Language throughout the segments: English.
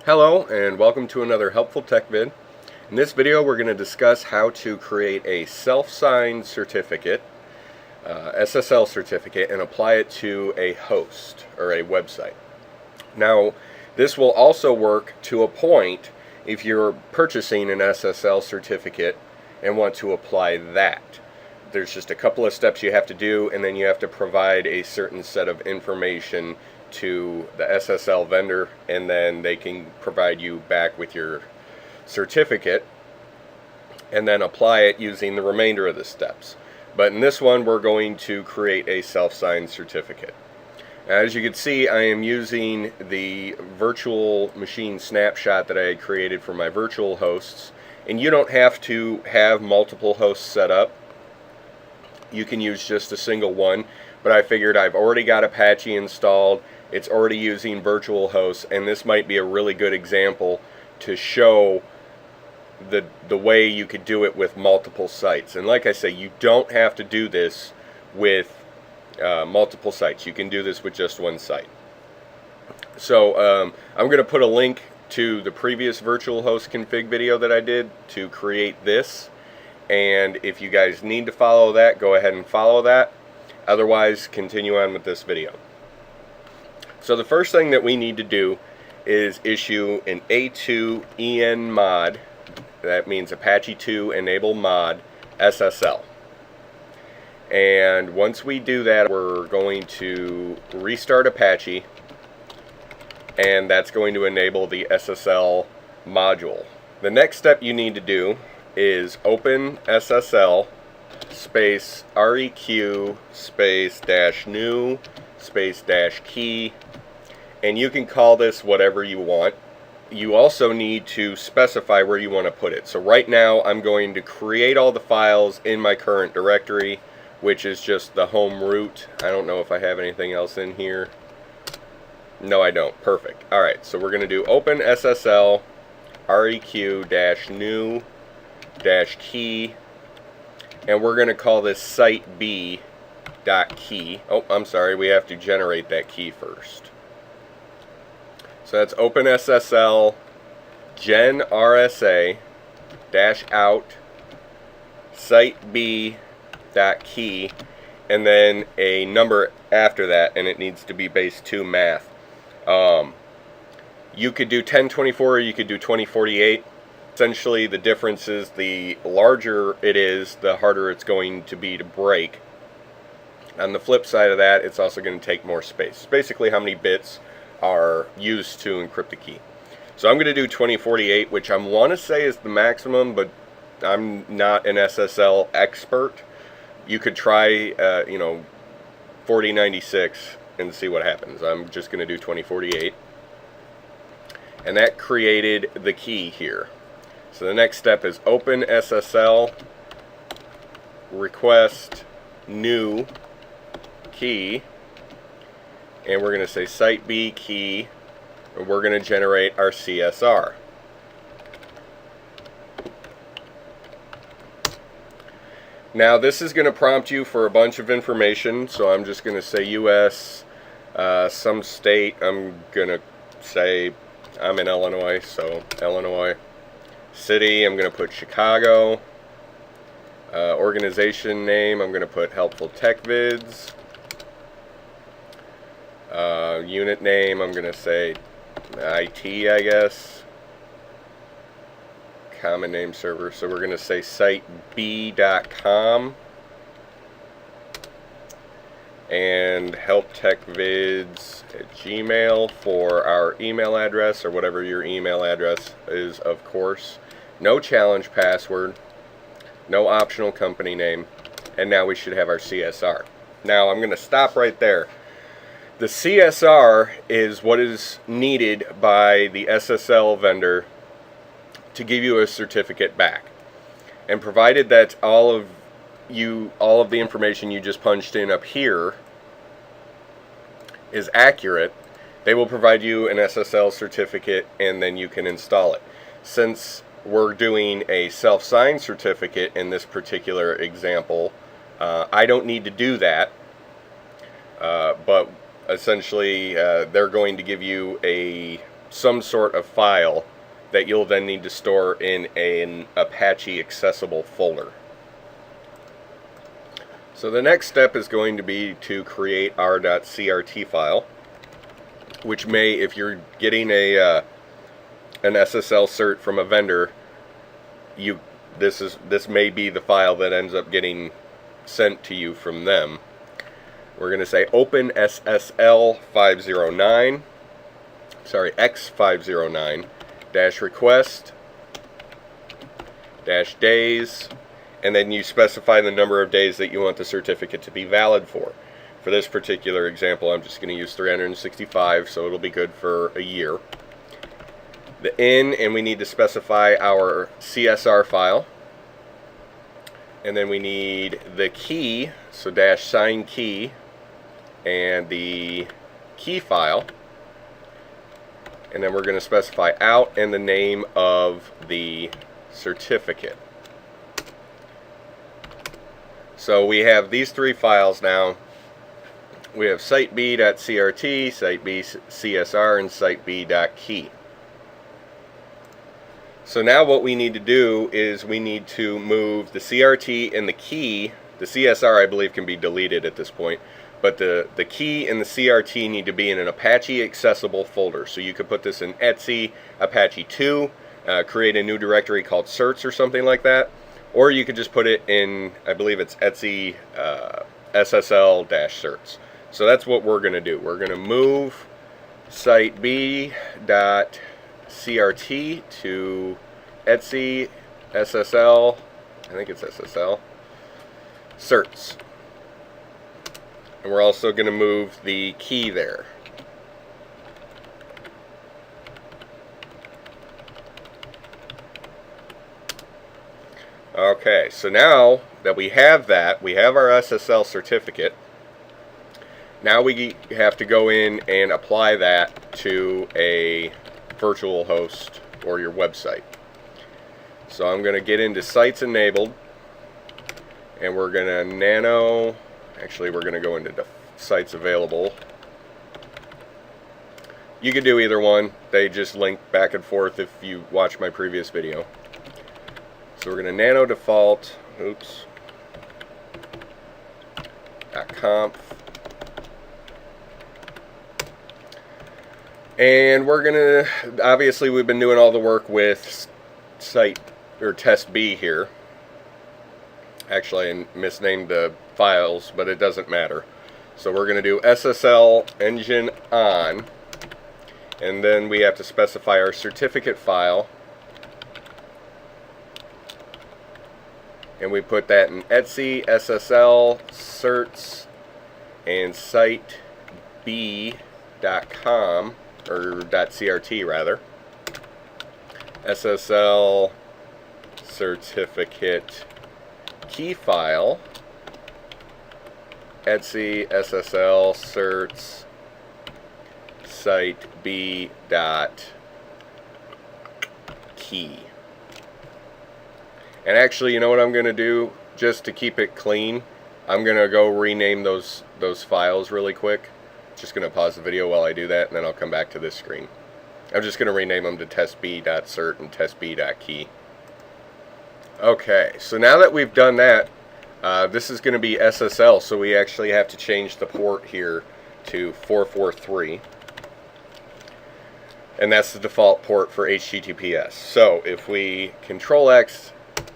Hello and welcome to another helpful tech vid. In this video we're going to discuss how to create a self-signed certificate, SSL certificate, and apply it to a host or a website. Now this will also work to a point if you're purchasing an SSL certificate and want to apply that. There's just a couple of steps you have to do, and then you have to provide a certain set of information to the SSL vendor, and then they can provide you back with your certificate and then apply it using the remainder of the steps. But in this one we're going to create a self-signed certificate. As you can see, I am using the virtual machine snapshot that I had created for my virtual hosts, and you don't have to have multiple hosts set up. You can use just a single one, but I figured I've already got Apache installed, it's already using virtual hosts, and this might be a really good example to show the way you could do it with multiple sites. And like I say, you don't have to do this with multiple sites. You can do this with just one site. So I'm going to put a link to the previous virtual host config video that I did to create this. And if you guys need to follow that, go ahead and follow that. Otherwise, continue on with this video. So the first thing that we need to do is issue an A2 mod. That means Apache 2 enable mod SSL. And once we do that, we're going to restart Apache, and that's going to enable the SSL module. The next step you need to do is open SSL space req space -new space -key, and you can call this whatever you want. You also need to specify where you want to put it. So right now I'm going to create all the files in my current directory, which is just the home root. I don't know if I have anything else in here. No, I don't. Perfect. Alright, so we're going to do open SSL req -new -key, and we're going to call this site b.key. Oh, I'm sorry, we have to generate that key first. So that's open SSL gen RSA -out site b.key, and then a number after that, and it needs to be base 2 math. You could do 1024 or you could do 2048. Essentially the difference is the larger it is, the harder it's going to be to break. On the flip side of that, it's also going to take more space. It's basically how many bits are used to encrypt the key. So I'm going to do 2048, which I want to say is the maximum, but I'm not an SSL expert. You could try 4096 and see what happens. I'm just going to do 2048. And that created the key here. So the next step is open SSL request new key, and we're going to say site B key, and we're going to generate our CSR. Now this is going to prompt you for a bunch of information, so I'm just going to say US, some state. I'm going to say I'm in Illinois, so Illinois. City, I'm going to put Chicago. Organization name, I'm going to put Helpful Tech Vids. Unit name, I'm going to say IT, I guess. Common name server, so we're going to say siteb.com. And helptechvids@gmail for our email address, or whatever your email address is, of course. No challenge password, no optional company name, and now we should have our CSR. Now I'm going to stop right there. The CSR is what is needed by the SSL vendor to give you a certificate back. And provided that all of the information you just punched in up here is accurate, they will provide you an SSL certificate, and then you can install it. Since we're doing a self-signed certificate in this particular example, I don't need to do that, but essentially they're going to give you a some sort of file that you'll then need to store in an Apache accessible folder. So the next step is going to be to create our .crt file, which may, if you're getting an SSL cert from a vendor, this may be the file that ends up getting sent to you from them. We're going to say open SSL 509, sorry, X509 -request -days, and then you specify the number of days that you want the certificate to be valid for. For this particular example, I'm just going to use 365, so it'll be good for a year. The in, and we need to specify our CSR file. And then we need the key, so -sign key, and the key file. And then we're going to specify out and the name of the certificate. So we have these three files now. We have siteb.crt, siteb.csr, and siteb.key. So now what we need to do is we need to move the CRT and the key. The CSR, I believe, can be deleted at this point, but the key and the CRT need to be in an Apache accessible folder. So you could put this in Etsy, Apache 2, create a new directory called certs or something like that, or you could just put it in, I believe it's Etsy SSL-certs. So that's what we're going to do. We're going to move siteb.crt to Etsy SSL, I think it's SSL, certs. And we're also going to move the key there. Okay, so now that we have that, we have our SSL certificate. Now we have to go in and apply that to a virtual host or your website. So I'm going to get into sites enabled, and we're going to we're going to go into the sites available. You could do either one. They just link back and forth if you watch my previous video. So we're going to nano default, .conf. And we're going to, obviously we've been doing all the work with site or test B here. Actually, I misnamed the files, but it doesn't matter. So we're going to do SSL engine on, and then we have to specify our certificate file, and we put that in Etsy SSL certs and siteb.com, or .crt rather, SSL certificate key file, Etsy SSL certs siteb.key. And actually, you know what I'm going to do, just to keep it clean, I'm going to go rename those files really quick. Just going to pause the video while I do that, and then I'll come back to this screen. I'm just going to rename them to testb.cert and testb.key. Okay, so now that we've done that, this is going to be SSL, so we actually have to change the port here to 443. And that's the default port for HTTPS. So if we Control-X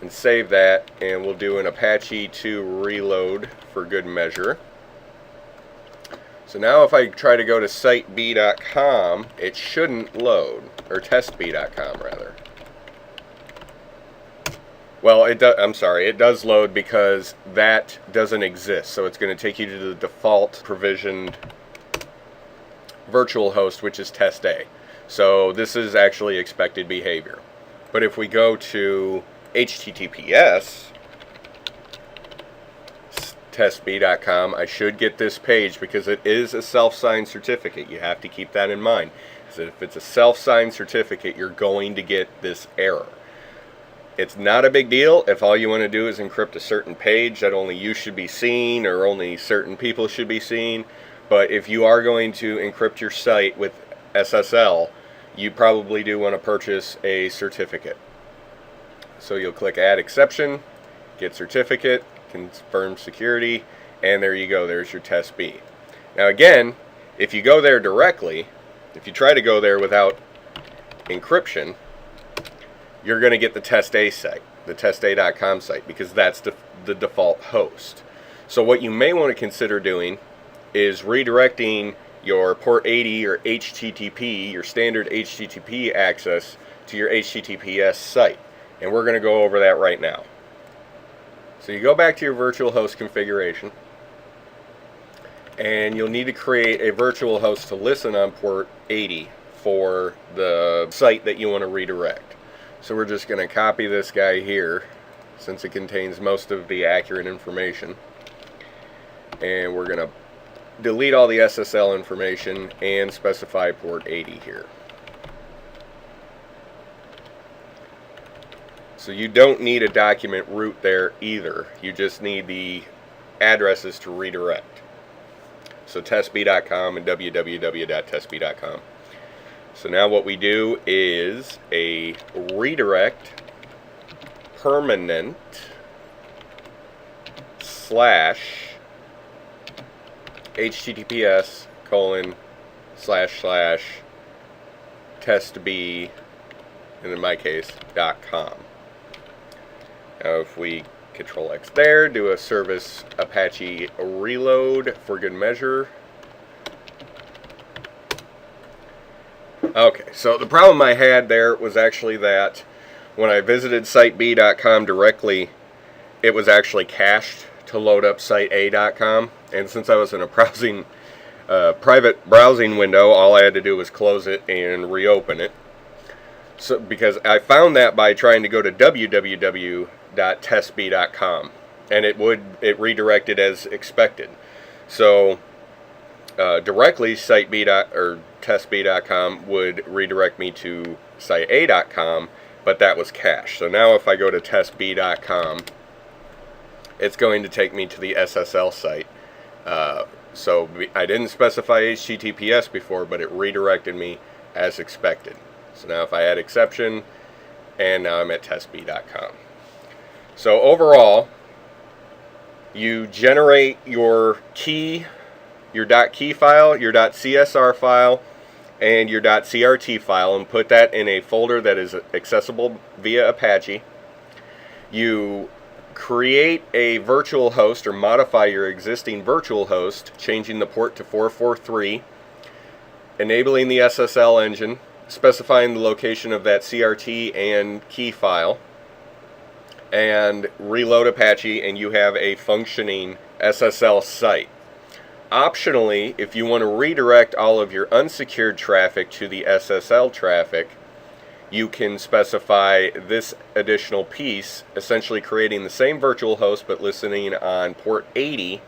and save that, and we'll do an Apache 2 reload for good measure. So now if I try to go to siteb.com, it shouldn't load, or testb.com rather. Well, it does. I'm sorry, it does load because that doesn't exist. So it's going to take you to the default provisioned virtual host, which is test A. So this is actually expected behavior. But if we go to HTTPS testb.com, I should get this page because it is a self-signed certificate. You have to keep that in mind. So if it's a self-signed certificate, you're going to get this error. It's not a big deal if all you want to do is encrypt a certain page that only you should be seeing or only certain people should be seeing. But if you are going to encrypt your site with SSL, you probably do want to purchase a certificate. So you'll click Add Exception, Get Certificate, Confirm Security, and there you go, there's your Test B. Now again, if you go there directly, if you try to go there without encryption, you're going to get the Test A site, the testa.com site, because that's the default host. So what you may want to consider doing is redirecting your port 80 or HTTP, your standard HTTP access, to your HTTPS site. And we're going to go over that right now. So you go back to your virtual host configuration, and you'll need to create a virtual host to listen on port 80 for the site that you want to redirect. So we're just going to copy this guy here, since it contains most of the accurate information. And we're going to delete all the SSL information and specify port 80 here. So you don't need a document root there either. You just need the addresses to redirect. So testb.com and www.testb.com. So now what we do is a redirect permanent / https://testb, and in my case, .com. Now if we Control X there, do a service Apache reload for good measure. Okay, so the problem I had there was actually that when I visited siteb.com directly, it was actually cached to load up siteA.com, and since I was in a private browsing window, all I had to do was close it and reopen it. So because I found that by trying to go to www.testb.com, and it redirected as expected. So directly testb.com would redirect me to siteA.com, but that was cached. So now if I go to testb.com, it's going to take me to the SSL site. So I didn't specify HTTPS before, but it redirected me as expected. So now if I add exception, and now I'm at testb.com. So overall, you generate your key, your .key file, your .csr file, and your .crt file, and put that in a folder that is accessible via Apache. You create a virtual host or modify your existing virtual host, changing the port to 443, enabling the SSL engine, specifying the location of that CRT and key file, and reload Apache, and you have a functioning SSL site. Optionally, if you want to redirect all of your unsecured traffic to the SSL traffic, you can specify this additional piece, essentially creating the same virtual host but listening on port 80,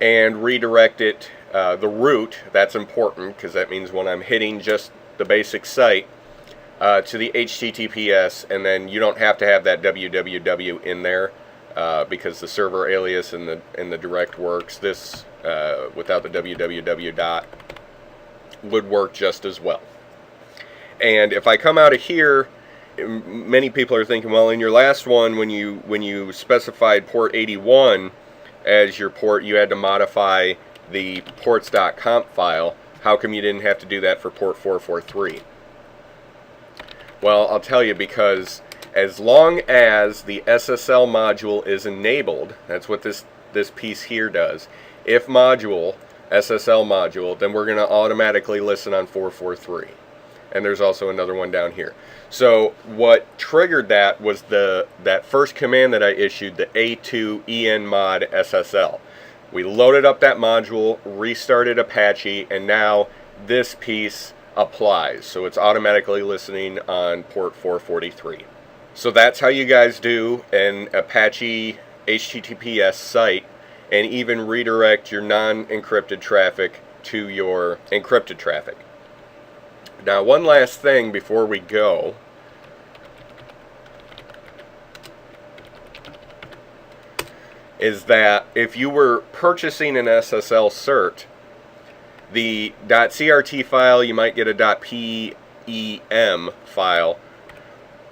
and redirect it, the root, that's important because that means when I'm hitting just the basic site, to the HTTPS, and then you don't have to have that www in there because the server alias and the direct works. This without the www dot would work just as well. And if I come out of here, many people are thinking, well, in your last one, when you specified port 81 as your port, you had to modify the ports.conf file. How come you didn't have to do that for port 443? Well, I'll tell you, because as long as the SSL module is enabled, that's what this piece here does. If module, SSL module, then we're going to automatically listen on 443. And there's also another one down here. So what triggered that was that first command that I issued, the a2 enmod SSL. We loaded up that module, restarted Apache, and now this piece applies. So it's automatically listening on port 443. So that's how you guys do an Apache HTTPS site, and even redirect your non-encrypted traffic to your encrypted traffic. Now, one last thing before we go. Is that if you were purchasing an SSL cert, the .crt file, you might get a file,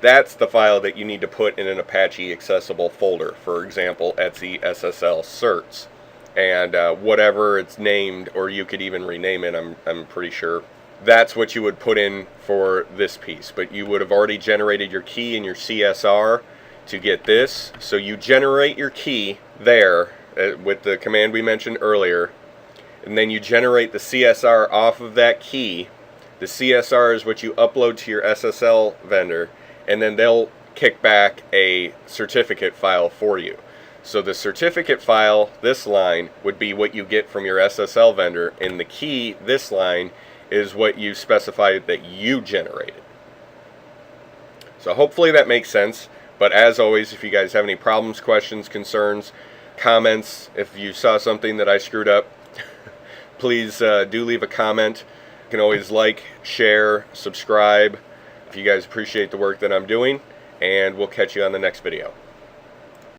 that's the file that you need to put in an Apache accessible folder. For example, Etsy SSL certs. And whatever it's named, or you could even rename it, I'm pretty sure. That's what you would put in for this piece. But you would have already generated your key and your CSR to get this. So you generate your key there with the command we mentioned earlier. And then you generate the CSR off of that key. The CSR is what you upload to your SSL vendor. And then they'll kick back a certificate file for you. So the certificate file, this line, would be what you get from your SSL vendor. And the key, this line, is what you specified that you generated. So hopefully that makes sense. But as always, if you guys have any problems, questions, concerns, comments, if you saw something that I screwed up, please do leave a comment. You can always like, share, subscribe if you guys appreciate the work that I'm doing. And we'll catch you on the next video.